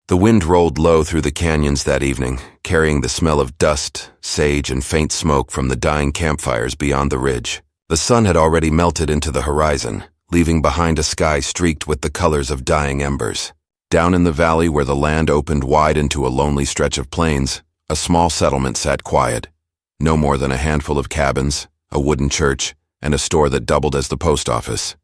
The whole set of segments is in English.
The wind rolled low through the canyons that evening, carrying the smell of dust, sage, and faint smoke from the dying campfires beyond the ridge. The sun had already melted into the horizon, leaving behind a sky streaked with the colors of dying embers. Down in the valley where the land opened wide into a lonely stretch of plains, a small settlement sat quiet. No more than a handful of cabins, a wooden church, and a store that doubled as the post office.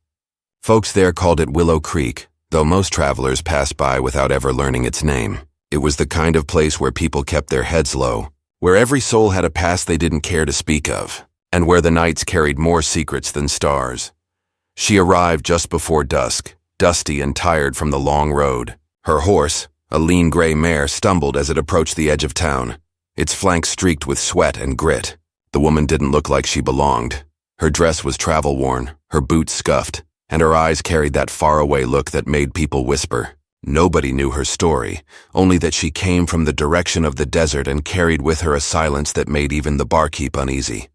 Folks there called it Willow Creek, though most travelers passed by without ever learning its name. It was the kind of place where people kept their heads low, where every soul had a past they didn't care to speak of, and where the nights carried more secrets than stars. She arrived just before dusk, dusty and tired from the long road. Her horse, a lean gray mare, stumbled as it approached the edge of town, its flanks streaked with sweat and grit. The woman didn't look like she belonged. Her dress was travel-worn, her boots scuffed, and her eyes carried that faraway look that made people whisper. Nobody knew her story, only that she came from the direction of the desert and carried with her a silence that made even the barkeep uneasy.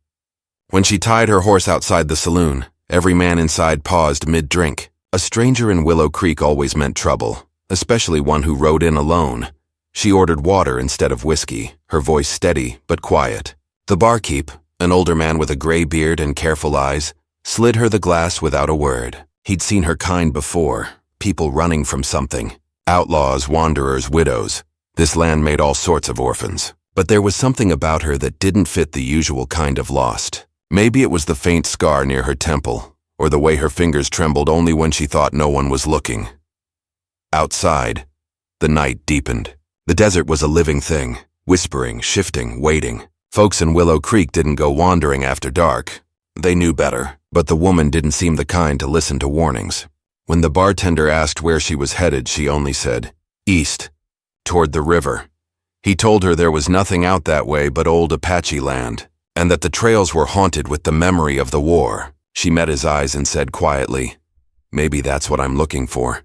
When she tied her horse outside the saloon, every man inside paused mid-drink. A stranger in Willow Creek always meant trouble, especially one who rode in alone. She ordered water instead of whiskey, her voice steady but quiet. The barkeep, an older man with a gray beard and careful eyes, slid her the glass without a word. He'd seen her kind before, people running from something. Outlaws, wanderers, widows. This land made all sorts of orphans. But there was something about her that didn't fit the usual kind of lost. Maybe it was the faint scar near her temple, or the way her fingers trembled only when she thought no one was looking. Outside, the night deepened. The desert was a living thing, whispering, shifting, waiting. Folks in Willow Creek didn't go wandering after dark. They knew better, but the woman didn't seem the kind to listen to warnings. When the bartender asked where she was headed, she only said, "East, toward the river." He told her there was nothing out that way but old Apache land, and that the trails were haunted with the memory of the war. She met his eyes and said quietly, "Maybe that's what I'm looking for."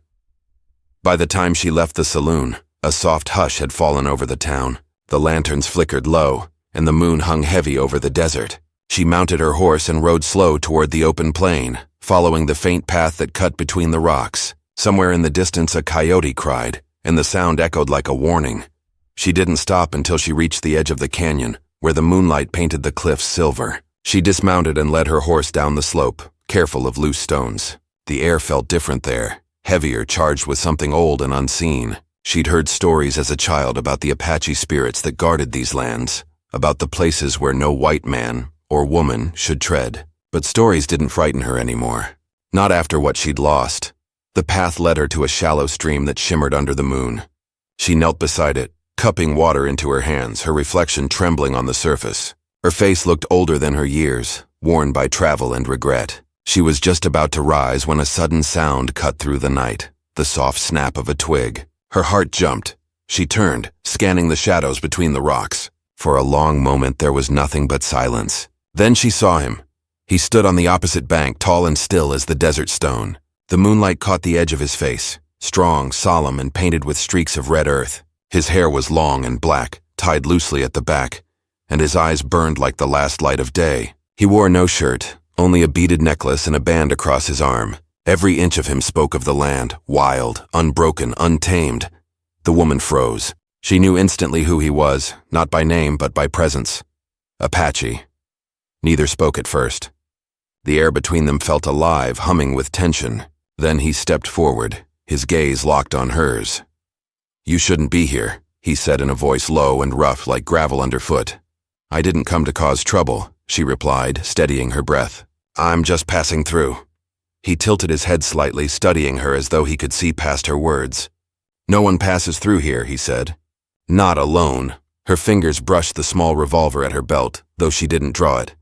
By the time she left the saloon, a soft hush had fallen over the town. The lanterns flickered low, and the moon hung heavy over the desert. She mounted her horse and rode slow toward the open plain, following the faint path that cut between the rocks. Somewhere in the distance a coyote cried, and the sound echoed like a warning. She didn't stop until she reached the edge of the canyon, where the moonlight painted the cliffs silver. She dismounted and led her horse down the slope, careful of loose stones. The air felt different there, heavier, charged with something old and unseen. She'd heard stories as a child about the Apache spirits that guarded these lands, about the places where no white man or woman should tread. But stories didn't frighten her anymore. Not after what she'd lost. The path led her to a shallow stream that shimmered under the moon. She knelt beside it, cupping water into her hands, her reflection trembling on the surface. Her face looked older than her years, worn by travel and regret. She was just about to rise when a sudden sound cut through the night, the soft snap of a twig. Her heart jumped. She turned, scanning the shadows between the rocks. For a long moment there was nothing but silence. Then she saw him. He stood on the opposite bank, tall and still as the desert stone. The moonlight caught the edge of his face, strong, solemn, and painted with streaks of red earth. His hair was long and black, tied loosely at the back, and his eyes burned like the last light of day. He wore no shirt, only a beaded necklace and a band across his arm. Every inch of him spoke of the land, wild, unbroken, untamed. The woman froze. She knew instantly who he was, not by name but by presence. Apache. Neither spoke at first. The air between them felt alive, humming with tension. Then he stepped forward, his gaze locked on hers. "You shouldn't be here," he said in a voice low and rough like gravel underfoot. "I didn't come to cause trouble," she replied, steadying her breath. "I'm just passing through." He tilted his head slightly, studying her as though he could see past her words. "No one passes through here," he said. "Not alone." Her fingers brushed the small revolver at her belt, though she didn't draw it.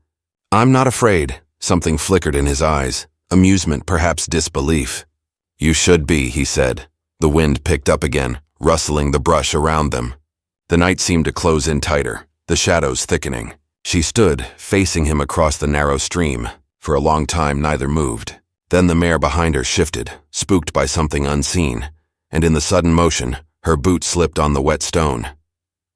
"I'm not afraid." Something flickered in his eyes, amusement, perhaps disbelief. "You should be," he said. The wind picked up again, rustling the brush around them. The night seemed to close in tighter, the shadows thickening. She stood, facing him across the narrow stream. For a long time neither moved. Then the mare behind her shifted, spooked by something unseen, and in the sudden motion, her boot slipped on the wet stone.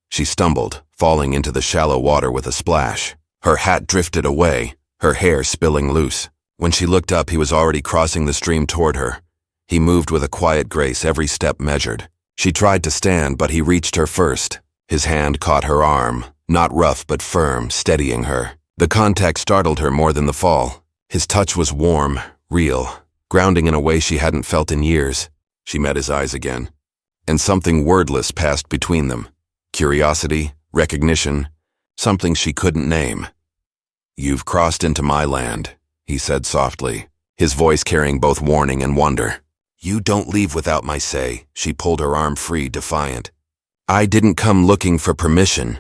She stumbled, falling into the shallow water with a splash. Her hat drifted away, her hair spilling loose. When she looked up, he was already crossing the stream toward her. He moved with a quiet grace, every step measured. She tried to stand, but he reached her first. His hand caught her arm, not rough but firm, steadying her. The contact startled her more than the fall. His touch was warm, real, grounding in a way she hadn't felt in years. She met his eyes again, and something wordless passed between them. Curiosity, recognition, something she couldn't name. "You've crossed into my land," he said softly, his voice carrying both warning and wonder. "You don't leave without my say." She pulled her arm free, defiant. "I didn't come looking for permission."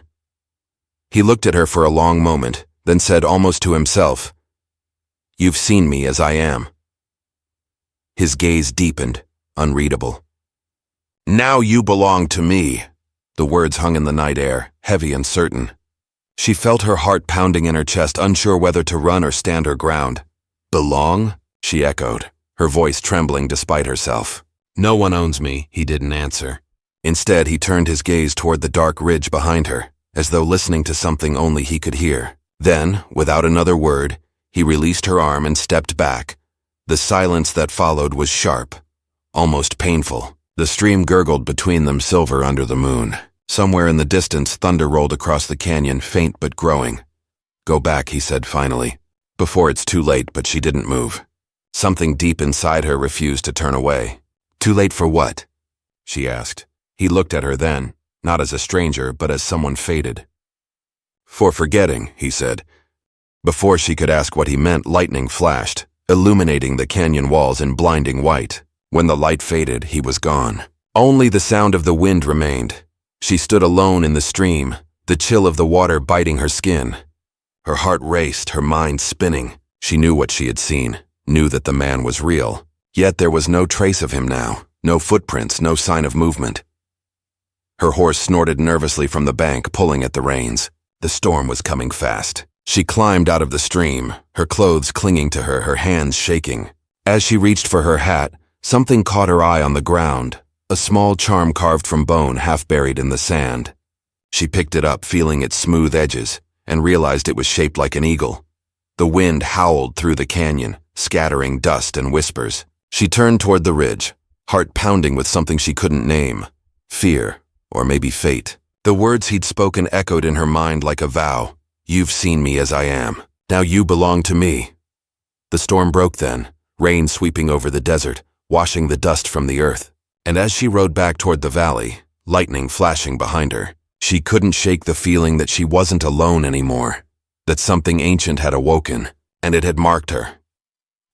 He looked at her for a long moment, then said almost to himself, "You've seen me as I am." His gaze deepened, unreadable. "Now you belong to me." The words hung in the night air, heavy and certain. She felt her heart pounding in her chest, unsure whether to run or stand her ground. "Belong?" she echoed, her voice trembling despite herself. "No one owns me," he didn't answer. Instead, he turned his gaze toward the dark ridge behind her, as though listening to something only he could hear. Then, without another word, he released her arm and stepped back. The silence that followed was sharp, almost painful. The stream gurgled between them, silver under the moon. Somewhere in the distance, thunder rolled across the canyon, faint but growing. "Go back," he said finally, "before it's too late," but she didn't move. Something deep inside her refused to turn away. "Too late for what?" she asked. He looked at her then, not as a stranger, but as someone fated. "For forgetting," he said. Before she could ask what he meant, lightning flashed, illuminating the canyon walls in blinding white. When the light faded, he was gone. Only the sound of the wind remained. She stood alone in the stream, the chill of the water biting her skin. Her heart raced, her mind spinning. She knew what she had seen, knew that the man was real. Yet there was no trace of him now, no footprints, no sign of movement. Her horse snorted nervously from the bank, pulling at the reins. The storm was coming fast. She climbed out of the stream, her clothes clinging to her, her hands shaking. As she reached for her hat, something caught her eye on the ground, a small charm carved from bone half buried in the sand. She picked it up, feeling its smooth edges, and realized it was shaped like an eagle. The wind howled through the canyon, scattering dust and whispers. She turned toward the ridge, heart pounding with something she couldn't name. Fear, or maybe fate. The words he'd spoken echoed in her mind like a vow. "You've seen me as I am. Now you belong to me." The storm broke then, rain sweeping over the desert, washing the dust from the earth. And as she rode back toward the valley, lightning flashing behind her, she couldn't shake the feeling that she wasn't alone anymore, that something ancient had awoken, and it had marked her.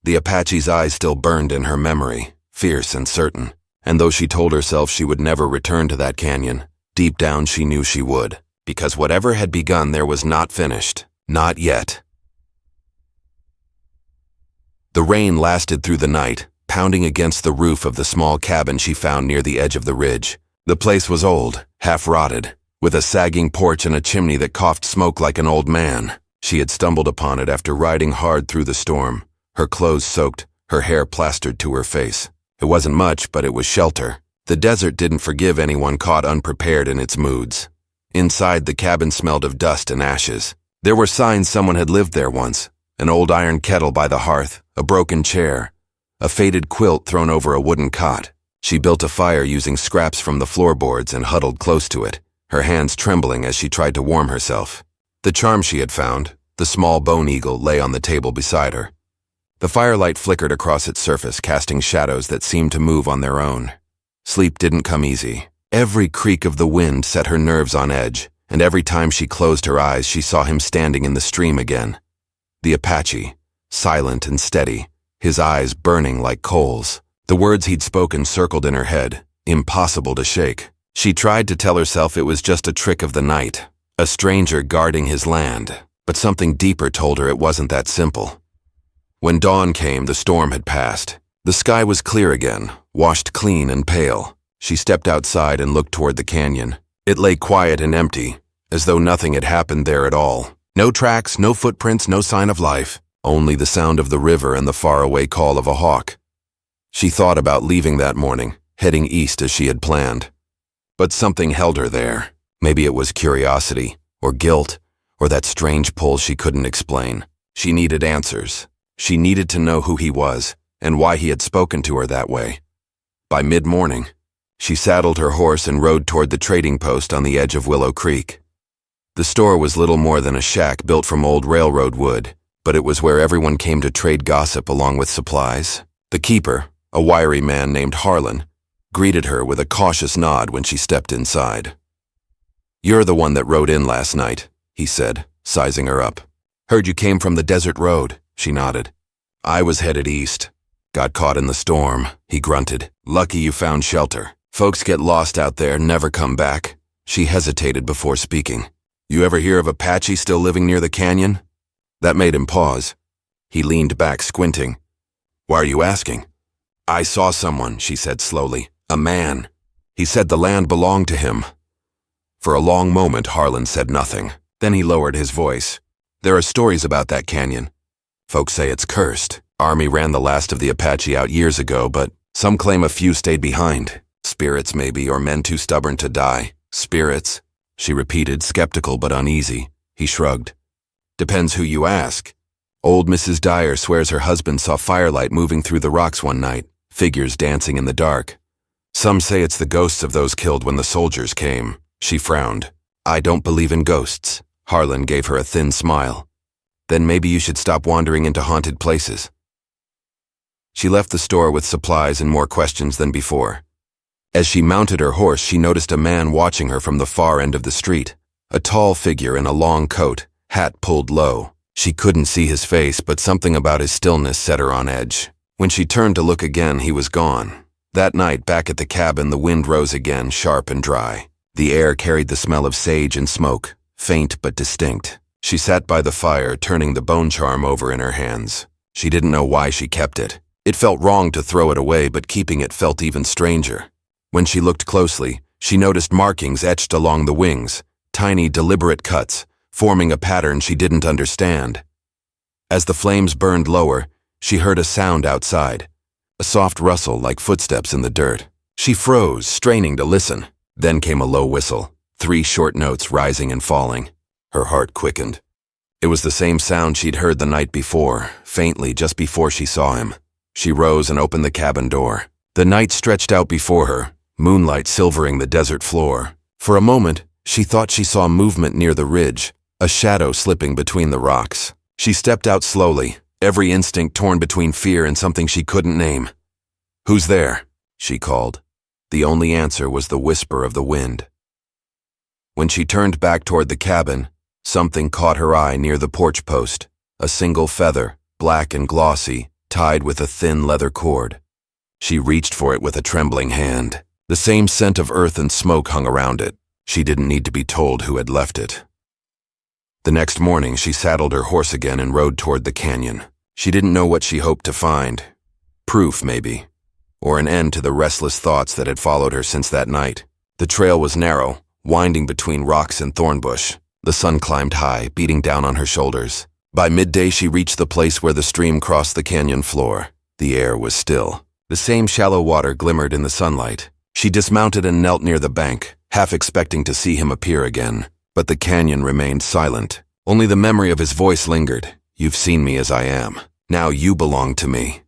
The Apache's eyes still burned in her memory, fierce and certain, and though she told herself she would never return to that canyon, deep down she knew she would, because whatever had begun there was not finished, not yet. The rain lasted through the night, pounding against the roof of the small cabin she found near the edge of the ridge. The place was old, half-rotted, with a sagging porch and a chimney that coughed smoke like an old man. She had stumbled upon it after riding hard through the storm, her clothes soaked, her hair plastered to her face. It wasn't much, but it was shelter. The desert didn't forgive anyone caught unprepared in its moods. Inside, the cabin smelled of dust and ashes. There were signs someone had lived there once. An old iron kettle by the hearth, a broken chair, a faded quilt thrown over a wooden cot. She built a fire using scraps from the floorboards and huddled close to it, her hands trembling as she tried to warm herself. The charm she had found, the small bone eagle, lay on the table beside her. The firelight flickered across its surface, casting shadows that seemed to move on their own. Sleep didn't come easy. Every creak of the wind set her nerves on edge, and every time she closed her eyes, she saw him standing in the stream again. The Apache, silent and steady, his eyes burning like coals. The words he'd spoken circled in her head, impossible to shake. She tried to tell herself it was just a trick of the night, a stranger guarding his land, but something deeper told her it wasn't that simple. When dawn came, the storm had passed. The sky was clear again, washed clean and pale. She stepped outside and looked toward the canyon. It lay quiet and empty, as though nothing had happened there at all. No tracks, no footprints, no sign of life, only the sound of the river and the faraway call of a hawk. She thought about leaving that morning, heading east as she had planned. But something held her there. Maybe it was curiosity, or guilt, or that strange pull she couldn't explain. She needed answers. She needed to know who he was, and why he had spoken to her that way. By mid-morning, She saddled her horse and rode toward the trading post on the edge of Willow Creek. The store was little more than a shack built from old railroad wood, but it was where everyone came to trade gossip along with supplies. The keeper, a wiry man named Harlan, greeted her with a cautious nod when she stepped inside. "You're the one that rode in last night," he said, sizing her up. "Heard you came from the desert road," she nodded. "I was headed east. Got caught in the storm," he grunted. "Lucky you found shelter. Folks get lost out there, never come back." She hesitated before speaking. "You ever hear of Apache still living near the canyon?" That made him pause. He leaned back, squinting. "Why are you asking?" "I saw someone," she said slowly. "A man. He said the land belonged to him." For a long moment, Harlan said nothing. Then he lowered his voice. "There are stories about that canyon. Folks say it's cursed. Army ran the last of the Apache out years ago, but some claim a few stayed behind. Spirits, maybe, or men too stubborn to die." "Spirits?" she repeated, skeptical but uneasy. He shrugged. "Depends who you ask. Old Mrs. Dyer swears her husband saw firelight moving through the rocks one night, figures dancing in the dark. Some say it's the ghosts of those killed when the soldiers came." She frowned. "I don't believe in ghosts." Harlan gave her a thin smile. "Then maybe you should stop wandering into haunted places." She left the store with supplies and more questions than before. As she mounted her horse, she noticed a man watching her from the far end of the street. A tall figure in a long coat, hat pulled low. She couldn't see his face, but something about his stillness set her on edge. When she turned to look again, he was gone. That night, back at the cabin, the wind rose again, sharp and dry. The air carried the smell of sage and smoke, faint but distinct. She sat by the fire, turning the bone charm over in her hands. She didn't know why she kept it. It felt wrong to throw it away, but keeping it felt even stranger. When she looked closely, she noticed markings etched along the wings, tiny, deliberate cuts, forming a pattern she didn't understand. As the flames burned lower, she heard a sound outside, a soft rustle like footsteps in the dirt. She froze, straining to listen. Then came a low whistle, 3 short notes rising and falling. Her heart quickened. It was the same sound she'd heard the night before, faintly just before she saw him. She rose and opened the cabin door. The night stretched out before her, moonlight silvering the desert floor. For a moment, she thought she saw movement near the ridge, a shadow slipping between the rocks. She stepped out slowly, every instinct torn between fear and something she couldn't name. "Who's there?" she called. The only answer was the whisper of the wind. When she turned back toward the cabin, something caught her eye near the porch post, a single feather, black and glossy, tied with a thin leather cord. She reached for it with a trembling hand. The same scent of earth and smoke hung around it. She didn't need to be told who had left it. The next morning, she saddled her horse again and rode toward the canyon. She didn't know what she hoped to find. Proof, maybe. Or an end to the restless thoughts that had followed her since that night. The trail was narrow, winding between rocks and thornbush. The sun climbed high, beating down on her shoulders. By midday, she reached the place where the stream crossed the canyon floor. The air was still. The same shallow water glimmered in the sunlight. She dismounted and knelt near the bank, half expecting to see him appear again. But the canyon remained silent. Only the memory of his voice lingered. "You've seen me as I am. Now you belong to me."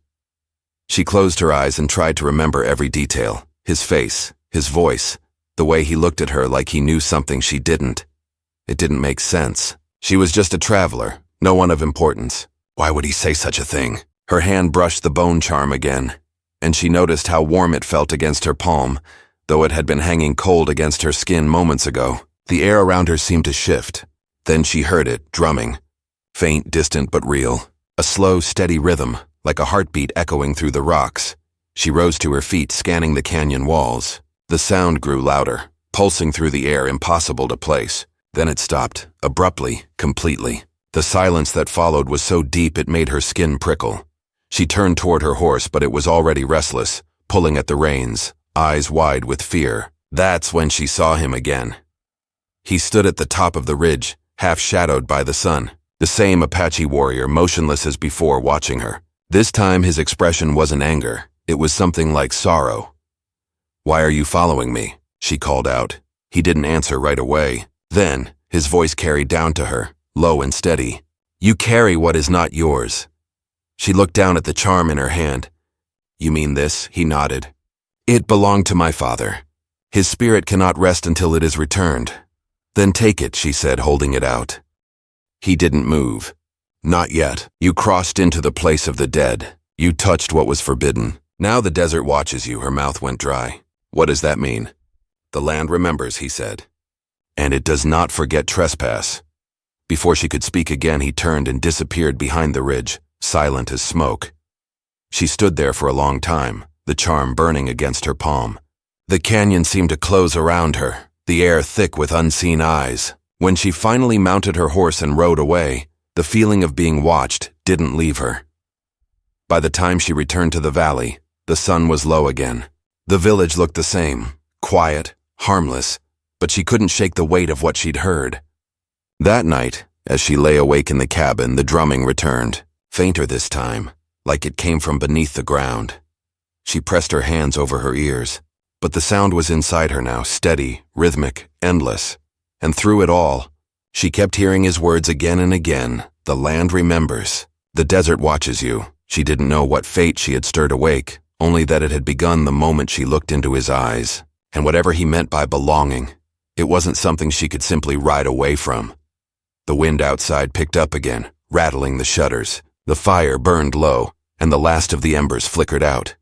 She closed her eyes and tried to remember every detail. His face, his voice, the way he looked at her like he knew something she didn't. It didn't make sense. She was just a traveler, no one of importance. Why would he say such a thing? Her hand brushed the bone charm again, and she noticed how warm it felt against her palm, though it had been hanging cold against her skin moments ago. The air around her seemed to shift. Then she heard it, drumming. Faint, distant, but real. A slow, steady rhythm, like a heartbeat echoing through the rocks. She rose to her feet, scanning the canyon walls. The sound grew louder, pulsing through the air, impossible to place. Then it stopped, abruptly, completely. The silence that followed was so deep it made her skin prickle. She turned toward her horse, but it was already restless, pulling at the reins, eyes wide with fear. That's when she saw him again. He stood at the top of the ridge, half shadowed by the sun. The same Apache warrior, motionless as before, watching her. This time his expression wasn't anger. It was something like sorrow. "Why are you following me?" she called out. He didn't answer right away. Then, his voice carried down to her, low and steady. "You carry what is not yours." She looked down at the charm in her hand. "You mean this?" He nodded. "It belonged to my father. His spirit cannot rest until it is returned. Then take it, she said, holding it out. He didn't move. Not yet. You crossed into the place of the dead. You touched what was forbidden. Now the desert watches you. Her mouth went dry. What does that mean? The land remembers, he said. And it does not forget trespass. Before she could speak again, he turned and disappeared behind the ridge, silent as smoke. She stood there for a long time, the charm burning against her palm. The canyon seemed to close around her, the air thick with unseen eyes. When she finally mounted her horse and rode away, the feeling of being watched didn't leave her. By the time she returned to the valley, the sun was low again. The village looked the same, quiet, harmless, but she couldn't shake the weight of what she'd heard. That night, as she lay awake in the cabin, the drumming returned, fainter this time, like it came from beneath the ground. She pressed her hands over her ears, but the sound was inside her now, steady, rhythmic, endless. And through it all, she kept hearing his words again and again. The land remembers. The desert watches you. She didn't know what fate she had stirred awake, only that it had begun the moment she looked into his eyes. And whatever he meant by belonging, it wasn't something she could simply ride away from. The wind outside picked up again, rattling the shutters. The fire burned low, and the last of the embers flickered out.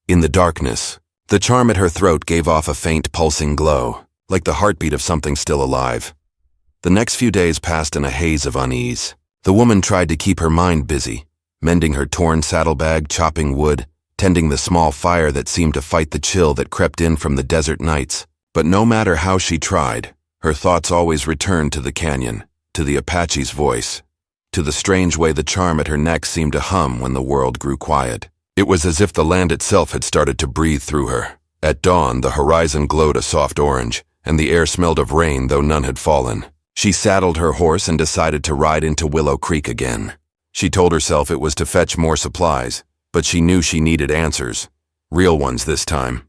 In the darkness, the charm at her throat gave off a faint pulsing glow, like the heartbeat of something still alive. The next few days passed in a haze of unease. The woman tried to keep her mind busy, mending her torn saddlebag, chopping wood, tending the small fire that seemed to fight the chill that crept in from the desert nights. But no matter how she tried, her thoughts always returned to the canyon, to the Apache's voice, to the strange way the charm at her neck seemed to hum when the world grew quiet. It was as if the land itself had started to breathe through her. At dawn, the horizon glowed a soft orange, and the air smelled of rain, though none had fallen. She saddled her horse and decided to ride into Willow Creek again. She told herself it was to fetch more supplies, but she knew she needed answers. Real ones this time.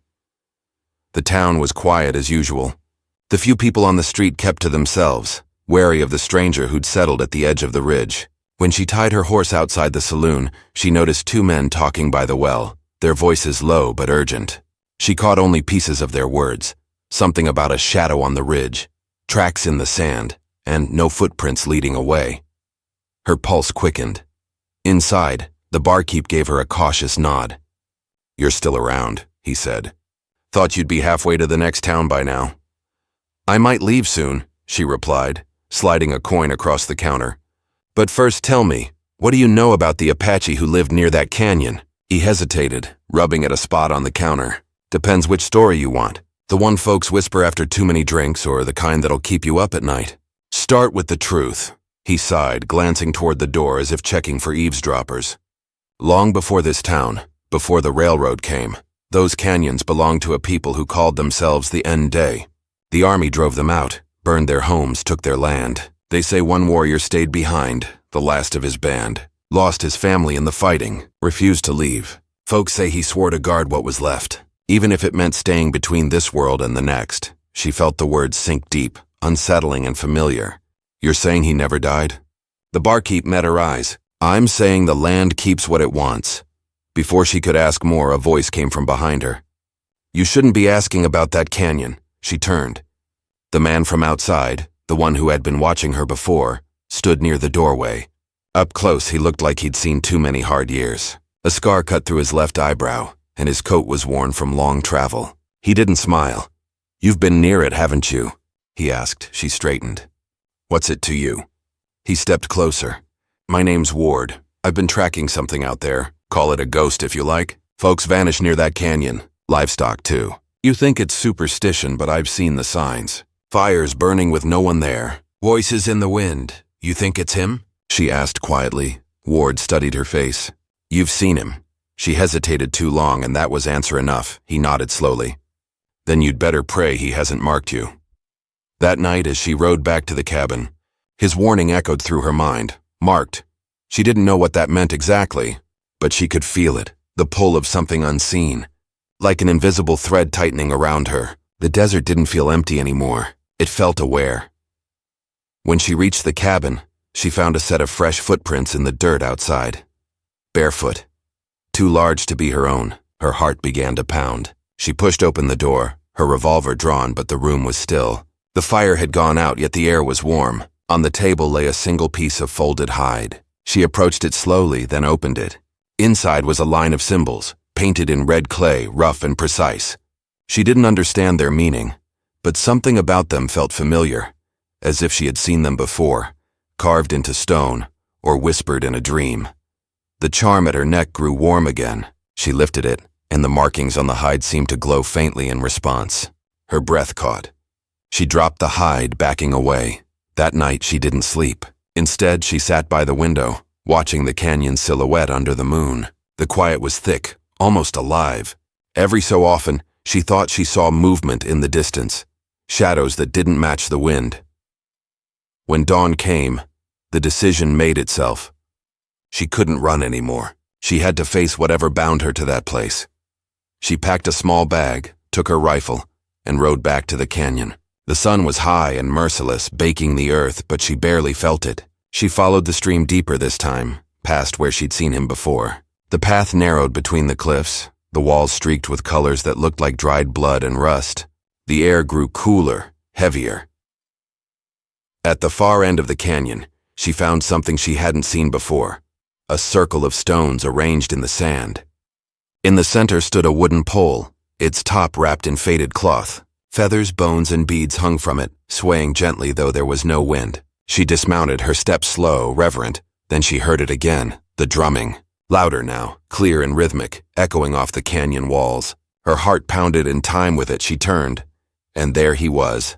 The town was quiet as usual. The few people on the street kept to themselves, wary of the stranger who'd settled at the edge of the ridge. When she tied her horse outside the saloon, she noticed two men talking by the well, their voices low but urgent. She caught only pieces of their words, something about a shadow on the ridge, tracks in the sand, and no footprints leading away. Her pulse quickened. Inside, the barkeep gave her a cautious nod. "You're still around," he said. "Thought you'd be halfway to the next town by now." "I might leave soon," she replied, sliding a coin across the counter. "But first tell me, what do you know about the Apache who lived near that canyon?" He hesitated, rubbing at a spot on the counter. "Depends which story you want. The one folks whisper after too many drinks, or the kind that'll keep you up at night." "Start with the truth," he sighed, glancing toward the door as if checking for eavesdroppers. "Long before this town, before the railroad came, those canyons belonged to a people who called themselves the Day. The army drove them out, burned their homes, took their land. They say one warrior stayed behind, the last of his band, lost his family in the fighting, refused to leave. Folks say he swore to guard what was left, even if it meant staying between this world and the next." She felt the words sink deep, unsettling and familiar. "You're saying he never died?" The barkeep met her eyes. "I'm saying the land keeps what it wants." Before she could ask more, a voice came from behind her. "You shouldn't be asking about that canyon." She turned. The man from outside, the one who had been watching her before, stood near the doorway. Up close, he looked like he'd seen too many hard years. A scar cut through his left eyebrow, and his coat was worn from long travel. He didn't smile. "You've been near it, haven't you?" he asked. She straightened. "What's it to you?" He stepped closer. "My name's Ward. I've been tracking something out there. Call it a ghost if you like. Folks vanish near that canyon. Livestock, too. You think it's superstition, but I've seen the signs. Fires burning with no one there. Voices in the wind. You think it's him?" she asked quietly. Ward studied her face. "You've seen him." She hesitated too long, and that was answer enough. He nodded slowly. "Then you'd better pray he hasn't marked you." That night, as she rode back to the cabin, his warning echoed through her mind. Marked. She didn't know what that meant exactly, but she could feel it, the pull of something unseen. Like an invisible thread tightening around her, the desert didn't feel empty anymore. It felt aware. When she reached the cabin, she found a set of fresh footprints in the dirt outside. Barefoot. Too large to be her own, her heart began to pound. She pushed open the door, her revolver drawn, but the room was still. The fire had gone out, yet the air was warm. On the table lay a single piece of folded hide. She approached it slowly, then opened it. Inside was a line of symbols, painted in red clay, rough and precise. She didn't understand their meaning, but something about them felt familiar, as if she had seen them before, carved into stone or whispered in a dream. The charm at her neck grew warm again. She lifted it, and the markings on the hide seemed to glow faintly in response. Her breath caught. She dropped the hide, backing away. That night she didn't sleep. Instead, she sat by the window, watching the canyon silhouette under the moon. The quiet was thick, almost alive. Every so often, she thought she saw movement in the distance, shadows that didn't match the wind. When dawn came, the decision made itself. She couldn't run anymore. She had to face whatever bound her to that place. She packed a small bag, took her rifle, and rode back to the canyon. The sun was high and merciless, baking the earth, but she barely felt it. She followed the stream deeper this time, past where she'd seen him before. The path narrowed between the cliffs, the walls streaked with colors that looked like dried blood and rust. The air grew cooler, heavier. At the far end of the canyon, she found something she hadn't seen before. A circle of stones arranged in the sand. In the center stood a wooden pole, its top wrapped in faded cloth. Feathers, bones, and beads hung from it, swaying gently though there was no wind. She dismounted, her steps slow, reverent. Then she heard it again, the drumming. Louder now, clear and rhythmic, echoing off the canyon walls. Her heart pounded in time with it. She turned, and there he was.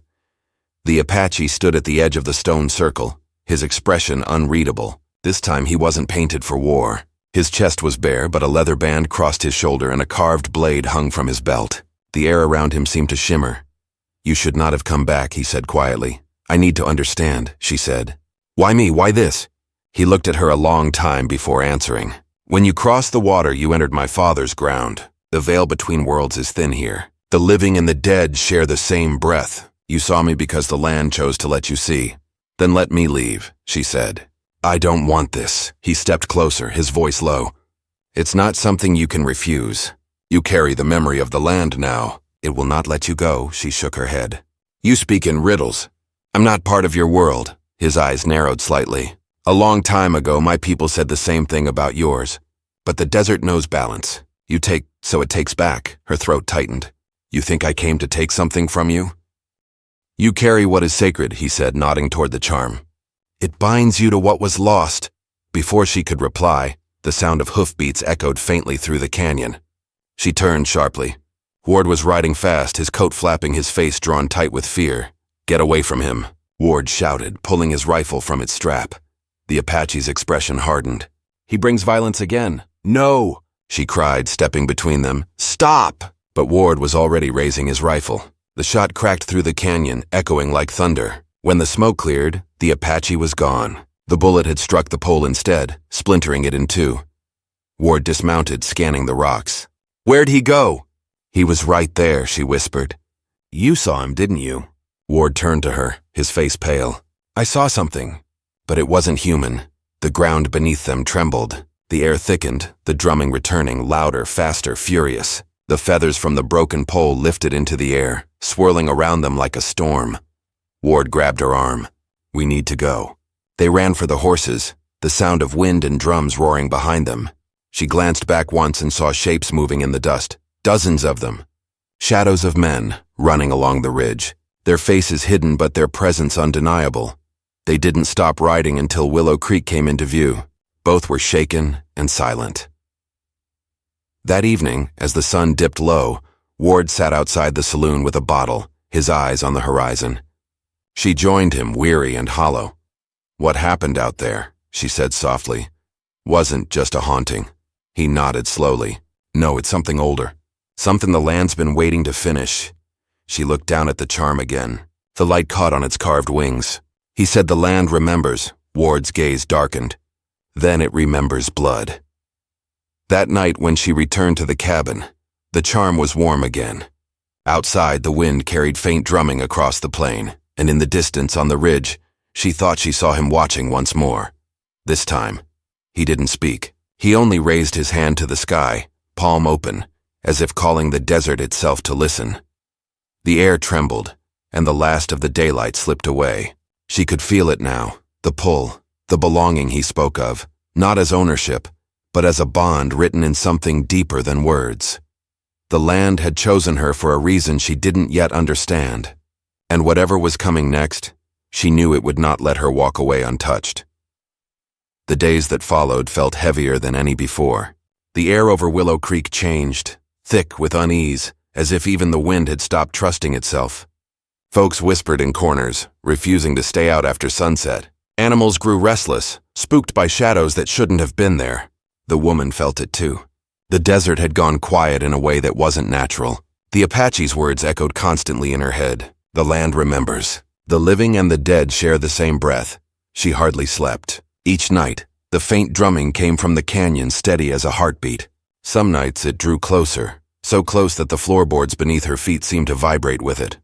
The Apache stood at the edge of the stone circle, his expression unreadable. This time he wasn't painted for war. His chest was bare, but a leather band crossed his shoulder and a carved blade hung from his belt. The air around him seemed to shimmer. "You should not have come back," he said quietly. "I need to understand," she said. "Why me? Why this?" He looked at her a long time before answering. "When you crossed the water, you entered my father's ground. The veil between worlds is thin here. The living and the dead share the same breath. You saw me because the land chose to let you see. Then let me leave," she said. "I don't want this." He stepped closer, his voice low. "It's not something you can refuse. You carry the memory of the land now. It will not let you go," she shook her head. "You speak in riddles. I'm not part of your world." His eyes narrowed slightly. "A long time ago, my people said the same thing about yours. But the desert knows balance. You take, so it takes back." Her throat tightened. "You think I came to take something from you?" "You carry what is sacred," he said, nodding toward the charm. "It binds you to what was lost." Before she could reply, the sound of hoofbeats echoed faintly through the canyon. She turned sharply. Ward was riding fast, his coat flapping, his face drawn tight with fear. "Get away from him," Ward shouted, pulling his rifle from its strap. The Apache's expression hardened. "He brings violence again." "No!" she cried, stepping between them. "Stop!" But Ward was already raising his rifle. The shot cracked through the canyon, echoing like thunder. When the smoke cleared, the Apache was gone. The bullet had struck the pole instead, splintering it in two. Ward dismounted, scanning the rocks. "Where'd he go?" "He was right there," she whispered. "You saw him, didn't you?" Ward turned to her, his face pale. "I saw something, but it wasn't human." The ground beneath them trembled. The air thickened, the drumming returning, louder, faster, furious. The feathers from the broken pole lifted into the air, swirling around them like a storm. Ward grabbed her arm. "We need to go." They ran for the horses, the sound of wind and drums roaring behind them. She glanced back once and saw shapes moving in the dust, dozens of them. Shadows of men, running along the ridge, their faces hidden but their presence undeniable. They didn't stop riding until Willow Creek came into view. Both were shaken and silent. That evening, as the sun dipped low, Ward sat outside the saloon with a bottle, his eyes on the horizon. She joined him, weary and hollow. "What happened out there," she said softly, "wasn't just a haunting." He nodded slowly. "No, it's something older. Something the land's been waiting to finish." She looked down at the charm again. The light caught on its carved wings. He said the land remembers. Ward's gaze darkened. Then it remembers blood. That night when she returned to the cabin, the charm was warm again. Outside, the wind carried faint drumming across the plain, and in the distance on the ridge, she thought she saw him watching once more. This time, he didn't speak. He only raised his hand to the sky, palm open, as if calling the desert itself to listen. The air trembled, and the last of the daylight slipped away. She could feel it now, the pull, the belonging he spoke of, not as ownership, but as a bond written in something deeper than words. The land had chosen her for a reason she didn't yet understand, and whatever was coming next, she knew it would not let her walk away untouched. The days that followed felt heavier than any before. The air over Willow Creek changed, thick with unease, as if even the wind had stopped trusting itself. Folks whispered in corners, refusing to stay out after sunset. Animals grew restless, spooked by shadows that shouldn't have been there. The woman felt it too. The desert had gone quiet in a way that wasn't natural. The Apache's words echoed constantly in her head. The land remembers. The living and the dead share the same breath. She hardly slept. Each night, the faint drumming came from the canyon, steady as a heartbeat. Some nights it drew closer, so close that the floorboards beneath her feet seemed to vibrate with it.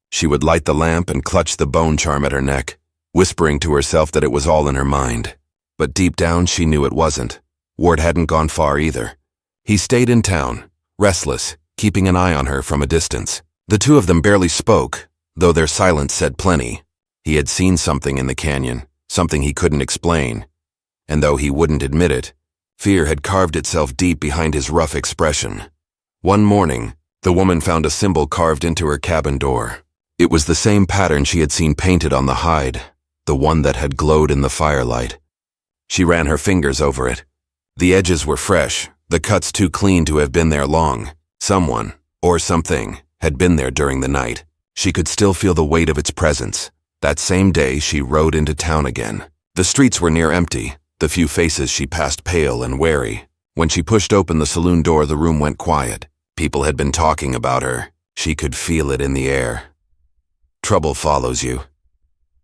She would light the lamp and clutch the bone charm at her neck, whispering to herself that it was all in her mind. But deep down she knew it wasn't. Ward hadn't gone far either. He stayed in town, restless, keeping an eye on her from a distance. The two of them barely spoke, though their silence said plenty. He had seen something in the canyon, something he couldn't explain. And though he wouldn't admit it, fear had carved itself deep behind his rough expression. One morning, the woman found a symbol carved into her cabin door. It was the same pattern she had seen painted on the hide, the one that had glowed in the firelight. She ran her fingers over it. The edges were fresh, the cuts too clean to have been there long. Someone, or something, had been there during the night. She could still feel the weight of its presence. That same day, she rode into town again. The streets were near empty, the few faces she passed pale and wary. When she pushed open the saloon door, the room went quiet. People had been talking about her. She could feel it in the air. Trouble follows you.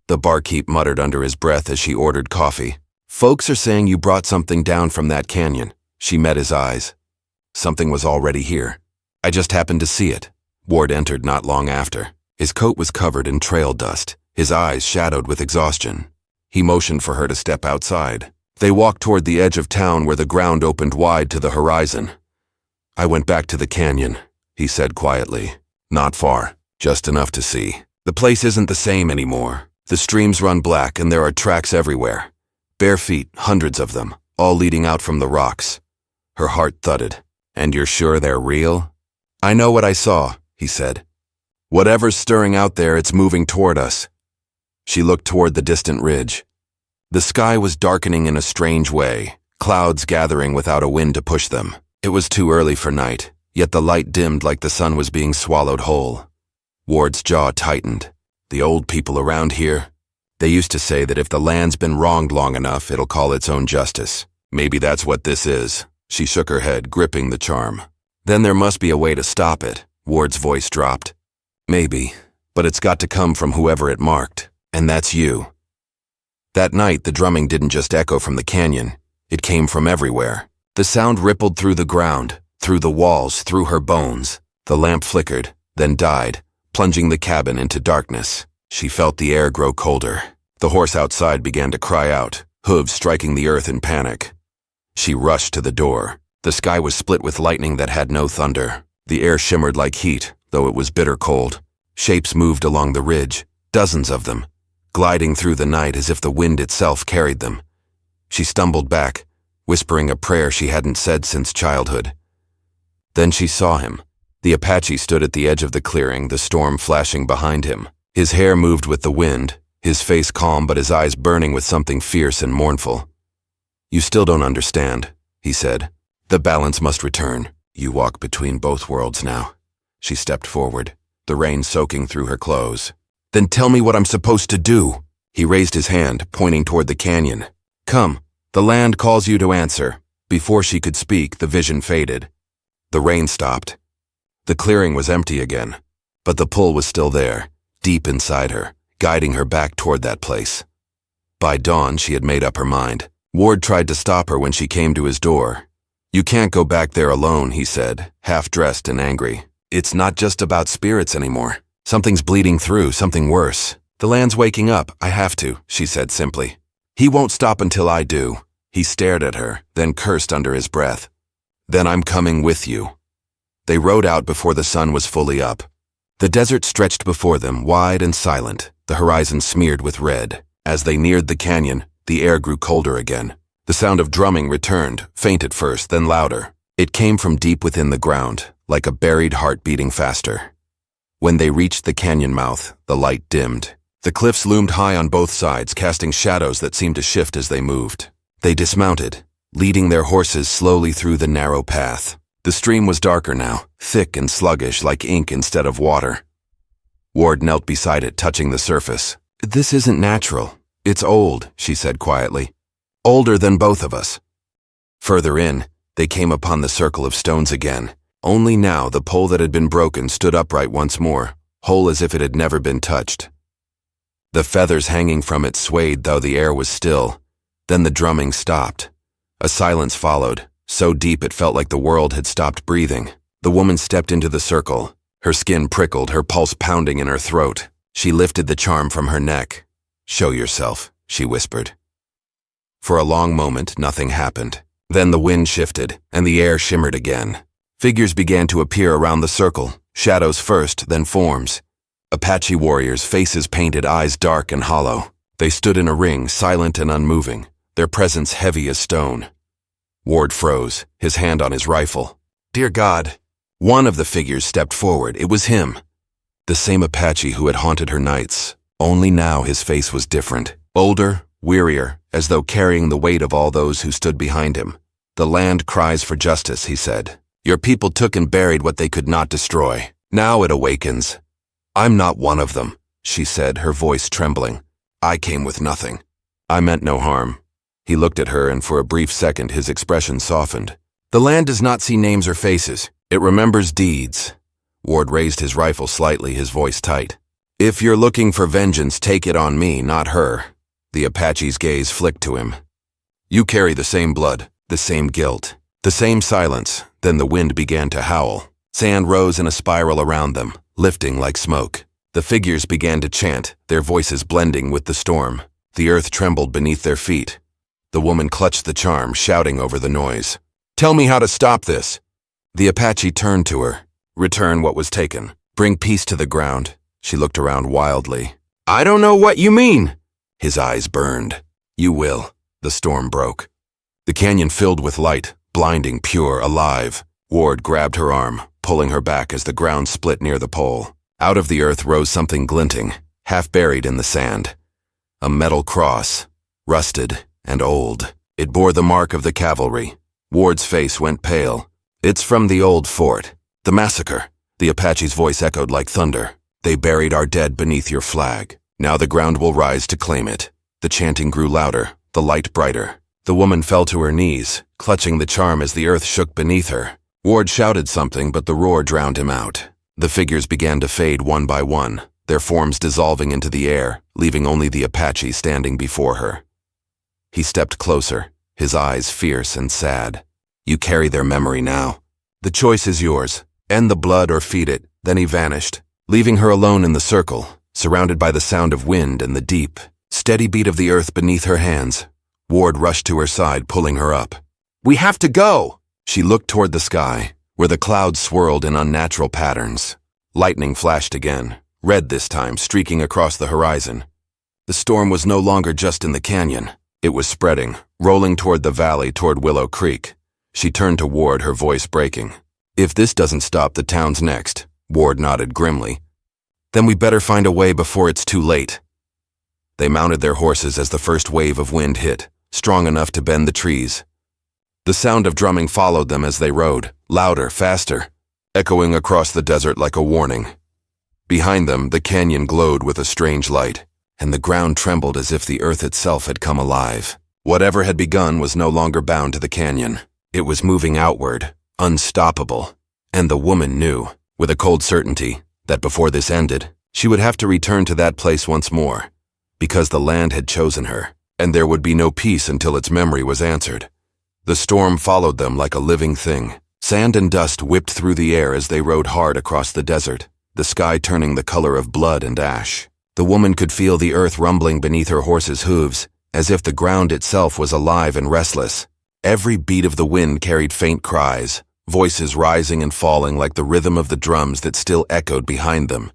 The barkeep muttered under his breath as she ordered coffee. Folks are saying you brought something down from that canyon. She met his eyes. Something was already here. I just happened to see it. Ward entered not long after. His coat was covered in trail dust, his eyes shadowed with exhaustion. He motioned for her to step outside. They walked toward the edge of town where the ground opened wide to the horizon. I went back to the canyon, he said quietly. Not far, just enough to see. The place isn't the same anymore. The streams run black and there are tracks everywhere. Bare feet, hundreds of them, all leading out from the rocks. Her heart thudded. And you're sure they're real? I know what I saw, he said. Whatever's stirring out there, it's moving toward us. She looked toward the distant ridge. The sky was darkening in a strange way, clouds gathering without a wind to push them. It was too early for night, yet the light dimmed like the sun was being swallowed whole. Ward's jaw tightened. The old people around here, they used to say that if the land's been wronged long enough, it'll call its own justice. Maybe that's what this is. She shook her head, gripping the charm. Then there must be a way to stop it. Ward's voice dropped. Maybe, but it's got to come from whoever it marked, and that's you. That night, the drumming didn't just echo from the canyon. It came from everywhere. The sound rippled through the ground, through the walls, through her bones. The lamp flickered, then died, plunging the cabin into darkness. She felt the air grow colder. The horse outside began to cry out, hooves striking the earth in panic. She rushed to the door. The sky was split with lightning that had no thunder. The air shimmered like heat, though it was bitter cold. Shapes moved along the ridge, dozens of them, gliding through the night as if the wind itself carried them. She stumbled back, whispering a prayer she hadn't said since childhood. Then she saw him. The Apache stood at the edge of the clearing, the storm flashing behind him. His hair moved with the wind, his face calm but his eyes burning with something fierce and mournful. You still don't understand, he said. The balance must return. You walk between both worlds now. She stepped forward, the rain soaking through her clothes. Then tell me what I'm supposed to do. He raised his hand, pointing toward the canyon. Come, the land calls you to answer. Before she could speak, the vision faded. The rain stopped. The clearing was empty again, but the pull was still there, deep inside her, guiding her back toward that place. By dawn, she had made up her mind. Ward tried to stop her when she came to his door. You can't go back there alone, he said, half-dressed and angry. It's not just about spirits anymore. Something's bleeding through, something worse. The land's waking up, I have to, she said simply. He won't stop until I do. He stared at her, then cursed under his breath. Then I'm coming with you. They rode out before the sun was fully up. The desert stretched before them, wide and silent, the horizon smeared with red. As they neared the canyon, the air grew colder again. The sound of drumming returned, faint at first, then louder. It came from deep within the ground, like a buried heart beating faster. When they reached the canyon mouth, the light dimmed. The cliffs loomed high on both sides, casting shadows that seemed to shift as they moved. They dismounted, leading their horses slowly through the narrow path. The stream was darker now, thick and sluggish like ink instead of water. Ward knelt beside it, touching the surface. "This isn't natural. It's old," she said quietly. "Older than both of us." Further in, they came upon the circle of stones again. Only now the pole that had been broken stood upright once more, whole as if it had never been touched. The feathers hanging from it swayed though the air was still. Then the drumming stopped. A silence followed, so deep it felt like the world had stopped breathing. The woman stepped into the circle. Her skin prickled, her pulse pounding in her throat. She lifted the charm from her neck. "Show yourself," she whispered. For a long moment, nothing happened. Then the wind shifted, and the air shimmered again. Figures began to appear around the circle, shadows first, then forms. Apache warriors, faces painted, eyes dark and hollow. They stood in a ring, silent and unmoving, their presence heavy as stone. Ward froze, his hand on his rifle. Dear God! One of the figures stepped forward. It was him. The same Apache who had haunted her nights. Only now his face was different. Older, wearier, as though carrying the weight of all those who stood behind him. "The land cries for justice," he said. "Your people took and buried what they could not destroy. Now it awakens." "I'm not one of them," she said, her voice trembling. "I came with nothing. I meant no harm." He looked at her, and for a brief second his expression softened. "The land does not see names or faces. It remembers deeds." Ward raised his rifle slightly, his voice tight. "If you're looking for vengeance, take it on me, not her." The Apache's gaze flicked to him. "You carry the same blood, the same guilt, the same silence." Then the wind began to howl. Sand rose in a spiral around them, lifting like smoke. The figures began to chant, their voices blending with the storm. The earth trembled beneath their feet. The woman clutched the charm, shouting over the noise. "Tell me how to stop this." The Apache turned to her. "Return what was taken. Bring peace to the ground." She looked around wildly. "I don't know what you mean." His eyes burned. "You will." The storm broke. The canyon filled with light, blinding, pure, alive. Ward grabbed her arm, pulling her back as the ground split near the pole. Out of the earth rose something glinting, half buried in the sand. A metal cross, rusted and old. It bore the mark of the cavalry. Ward's face went pale. "It's from the old fort. The massacre." The Apache's voice echoed like thunder. "They buried our dead beneath your flag. Now the ground will rise to claim it." The chanting grew louder, the light brighter. The woman fell to her knees, clutching the charm as the earth shook beneath her. Ward shouted something, but the roar drowned him out. The figures began to fade one by one, their forms dissolving into the air, leaving only the Apache standing before her. He stepped closer, his eyes fierce and sad. "You carry their memory now. The choice is yours. End the blood or feed it." Then he vanished, leaving her alone in the circle, surrounded by the sound of wind and the deep, steady beat of the earth beneath her hands. Ward rushed to her side, pulling her up. "We have to go!" She looked toward the sky, where the clouds swirled in unnatural patterns. Lightning flashed again, red this time, streaking across the horizon. The storm was no longer just in the canyon. It was spreading, rolling toward the valley, toward Willow Creek. She turned to Ward, her voice breaking. "If this doesn't stop, the town's next." Ward nodded grimly. "Then we better find a way before it's too late." They mounted their horses as the first wave of wind hit, strong enough to bend the trees. The sound of drumming followed them as they rode, louder, faster, echoing across the desert like a warning. Behind them, the canyon glowed with a strange light, and the ground trembled as if the earth itself had come alive. Whatever had begun was no longer bound to the canyon. It was moving outward, unstoppable, and the woman knew, with a cold certainty, that before this ended, she would have to return to that place once more, because the land had chosen her, and there would be no peace until its memory was answered. The storm followed them like a living thing. Sand and dust whipped through the air as they rode hard across the desert, the sky turning the color of blood and ash. The woman could feel the earth rumbling beneath her horse's hooves, as if the ground itself was alive and restless. Every beat of the wind carried faint cries, voices rising and falling like the rhythm of the drums that still echoed behind them.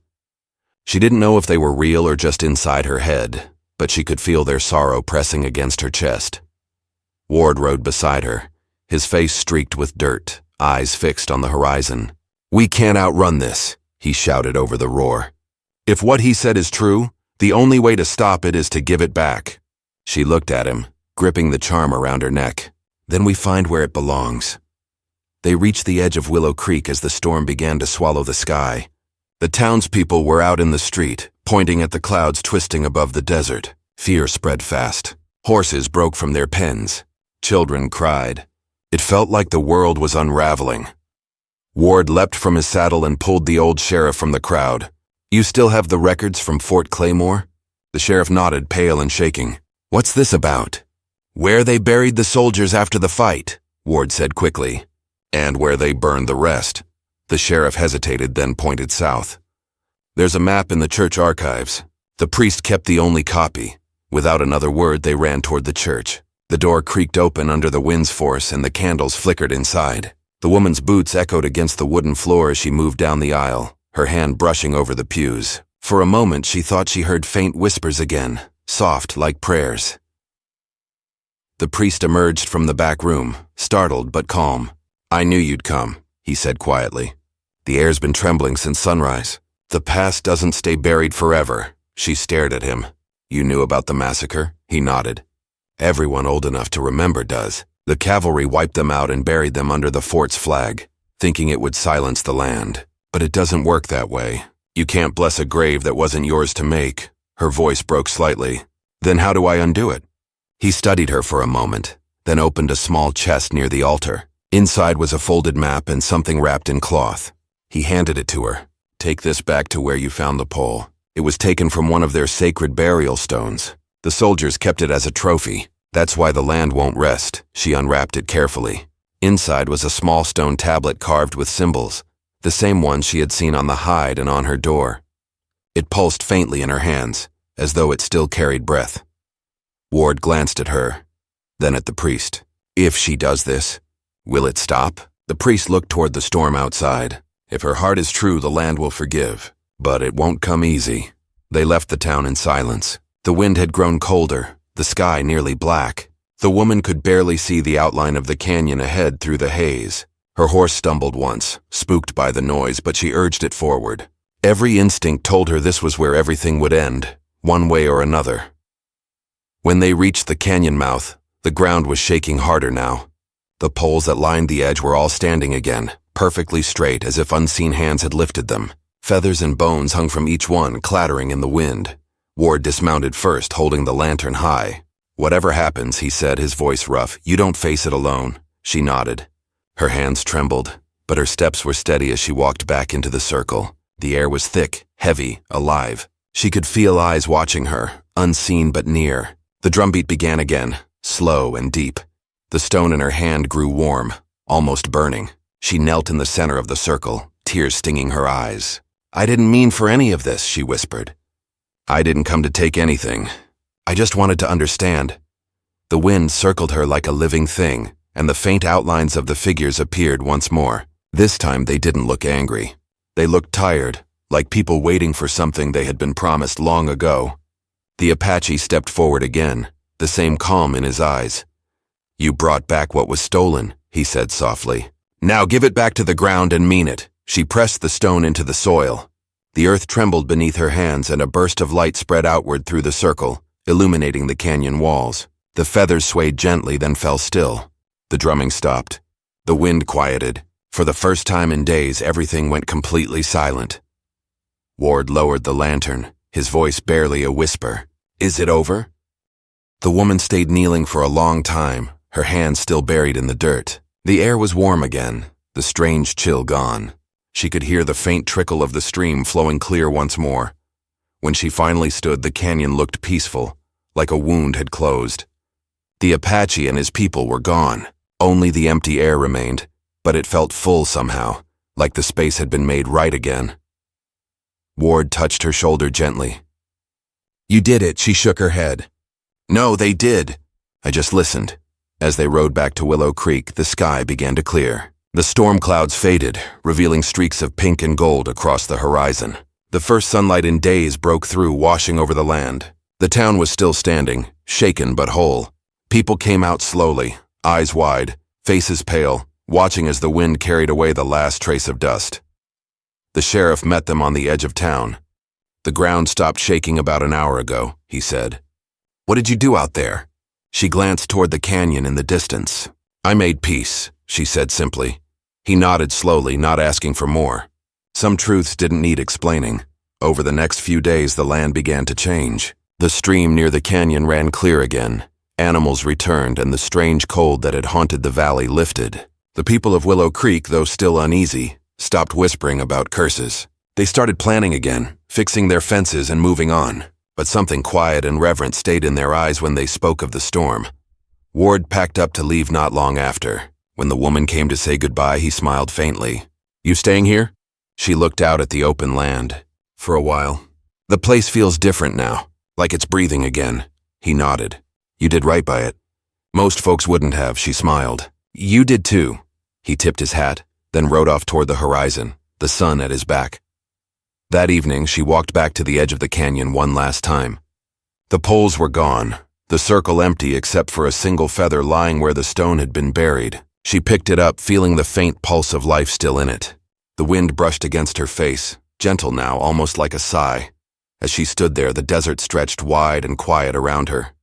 She didn't know if they were real or just inside her head, but she could feel their sorrow pressing against her chest. Ward rode beside her, his face streaked with dirt, eyes fixed on the horizon. "We can't outrun this," he shouted over the roar. "If what he said is true, the only way to stop it is to give it back." She looked at him, gripping the charm around her neck. "Then we find where it belongs." They reached the edge of Willow Creek as the storm began to swallow the sky. The townspeople were out in the street, pointing at the clouds twisting above the desert. Fear spread fast. Horses broke from their pens. Children cried. It felt like the world was unraveling. Ward leapt from his saddle and pulled the old sheriff from the crowd. "You still have the records from Fort Claymore?" The sheriff nodded, pale and shaking. "What's this about?" "Where they buried the soldiers after the fight," Ward said quickly. "And where they burned the rest." The sheriff hesitated, then pointed south. "There's a map in the church archives. The priest kept the only copy." Without another word, they ran toward the church. The door creaked open under the wind's force and the candles flickered inside. The woman's boots echoed against the wooden floor as she moved down the aisle, her hand brushing over the pews. For a moment, she thought she heard faint whispers again, soft like prayers. The priest emerged from the back room, startled but calm. "I knew you'd come," he said quietly. "The air's been trembling since sunrise. The past doesn't stay buried forever." She stared at him. "You knew about the massacre?" He nodded. "Everyone old enough to remember does. The cavalry wiped them out and buried them under the fort's flag, thinking it would silence the land. But it doesn't work that way. You can't bless a grave that wasn't yours to make." Her voice broke slightly. "Then how do I undo it?" He studied her for a moment, then opened a small chest near the altar. Inside was a folded map and something wrapped in cloth. He handed it to her. "Take this back to where you found the pole. It was taken from one of their sacred burial stones. The soldiers kept it as a trophy. That's why the land won't rest." She unwrapped it carefully. Inside was a small stone tablet carved with symbols, the same ones she had seen on the hide and on her door. It pulsed faintly in her hands, as though it still carried breath. Ward glanced at her, then at the priest. "If she does this, will it stop?" The priest looked toward the storm outside. "If her heart is true, the land will forgive. But it won't come easy." They left the town in silence. The wind had grown colder, the sky nearly black. The woman could barely see the outline of the canyon ahead through the haze. Her horse stumbled once, spooked by the noise, but she urged it forward. Every instinct told her this was where everything would end, one way or another. When they reached the canyon mouth, the ground was shaking harder now. The poles that lined the edge were all standing again, perfectly straight as if unseen hands had lifted them. Feathers and bones hung from each one, clattering in the wind. Ward dismounted first, holding the lantern high. "Whatever happens," he said, his voice rough, "you don't face it alone." She nodded. Her hands trembled, but her steps were steady as she walked back into the circle. The air was thick, heavy, alive. She could feel eyes watching her, unseen but near. The drumbeat began again, slow and deep. The stone in her hand grew warm, almost burning. She knelt in the center of the circle, tears stinging her eyes. "I didn't mean for any of this," she whispered. "I didn't come to take anything. I just wanted to understand." The wind circled her like a living thing, and the faint outlines of the figures appeared once more. This time they didn't look angry. They looked tired, like people waiting for something they had been promised long ago. The Apache stepped forward again, the same calm in his eyes. "You brought back what was stolen," he said softly. "Now give it back to the ground and mean it." She pressed the stone into the soil. The earth trembled beneath her hands and a burst of light spread outward through the circle, illuminating the canyon walls. The feathers swayed gently, then fell still. The drumming stopped. The wind quieted. For the first time in days, everything went completely silent. Ward lowered the lantern, his voice barely a whisper. "Is it over?" The woman stayed kneeling for a long time, her hands still buried in the dirt. The air was warm again, the strange chill gone. She could hear the faint trickle of the stream flowing clear once more. When she finally stood, the canyon looked peaceful, like a wound had closed. The Apache and his people were gone. Only the empty air remained, but it felt full somehow, like the space had been made right again. Ward touched her shoulder gently. "You did it," she shook her head. "No, they did. I just listened." As they rode back to Willow Creek, the sky began to clear. The storm clouds faded, revealing streaks of pink and gold across the horizon. The first sunlight in days broke through, washing over the land. The town was still standing, shaken but whole. People came out slowly, eyes wide, faces pale, watching as the wind carried away the last trace of dust. The sheriff met them on the edge of town. "The ground stopped shaking about an hour ago," he said. "What did you do out there?" She glanced toward the canyon in the distance. "I made peace," she said simply. He nodded slowly, not asking for more. Some truths didn't need explaining. Over the next few days, the land began to change. The stream near the canyon ran clear again. Animals returned, and the strange cold that had haunted the valley lifted. The people of Willow Creek, though still uneasy, stopped whispering about curses. They started planning again, fixing their fences and moving on. But something quiet and reverent stayed in their eyes when they spoke of the storm. Ward packed up to leave not long after. When the woman came to say goodbye, he smiled faintly. "You staying here?" She looked out at the open land. "For a while. The place feels different now, like it's breathing again." He nodded. "You did right by it." "Most folks wouldn't have," she smiled. "You did too." He tipped his hat, then rode off toward the horizon, the sun at his back. That evening, she walked back to the edge of the canyon one last time. The poles were gone, the circle empty except for a single feather lying where the stone had been buried. She picked it up, feeling the faint pulse of life still in it. The wind brushed against her face, gentle now, almost like a sigh. As she stood there, the desert stretched wide and quiet around her.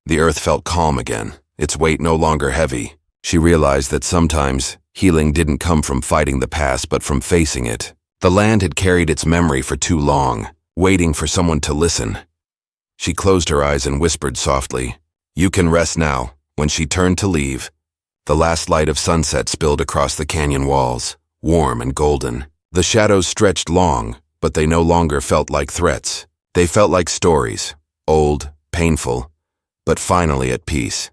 The earth felt calm again, its weight no longer heavy. She realized that sometimes healing didn't come from fighting the past, but from facing it. The land had carried its memory for too long, waiting for someone to listen. She closed her eyes and whispered softly, "You can rest now." When she turned to leave, the last light of sunset spilled across the canyon walls, warm and golden. The shadows stretched long, but they no longer felt like threats. They felt like stories, old, painful, but finally at peace.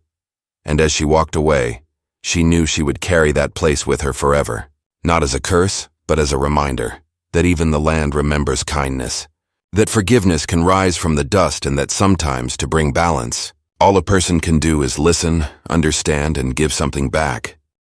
And as she walked away, she knew she would carry that place with her forever, not as a curse, but as a reminder that even the land remembers kindness, that forgiveness can rise from the dust, and that sometimes, to bring balance, all a person can do is listen, understand, and give something back.